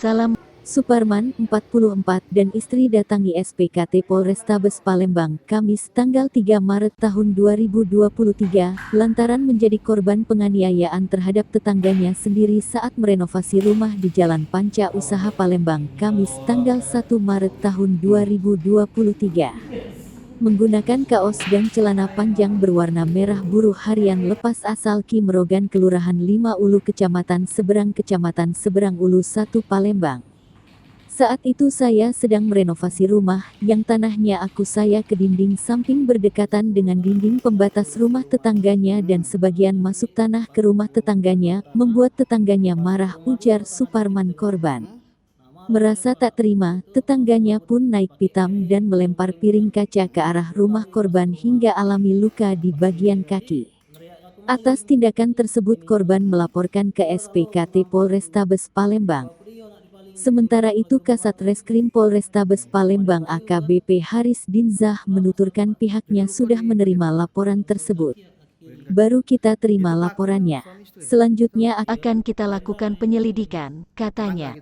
Salam. Suparman, 44, dan istri datangi SPKT Polrestabes Palembang, Kamis tanggal 3 Maret tahun 2023, lantaran menjadi korban penganiayaan terhadap tetangganya sendiri saat merenovasi rumah di Jalan Panca Usaha Palembang, Kamis tanggal 1 Maret tahun 2023. Menggunakan kaos dan celana panjang berwarna merah buruh harian lepas asal Ki Merogan Kelurahan 5 Ulu Kecamatan Seberang Ulu 1 Palembang. Saat itu saya sedang merenovasi rumah, yang tanahnya saya ke dinding samping berdekatan dengan dinding pembatas rumah tetangganya dan sebagian masuk tanah ke rumah tetangganya, membuat tetangganya marah, ujar Suparman korban. Merasa tak terima, tetangganya pun naik pitam dan melempar piring kaca ke arah rumah korban hingga alami luka di bagian kaki. Atas tindakan tersebut korban melaporkan ke SPKT Polrestabes Palembang. Sementara itu Kasat Reskrim Polrestabes Palembang AKBP Haris Dinzah menuturkan pihaknya sudah menerima laporan tersebut. Baru kita terima laporannya. Selanjutnya akan kita lakukan penyelidikan, katanya.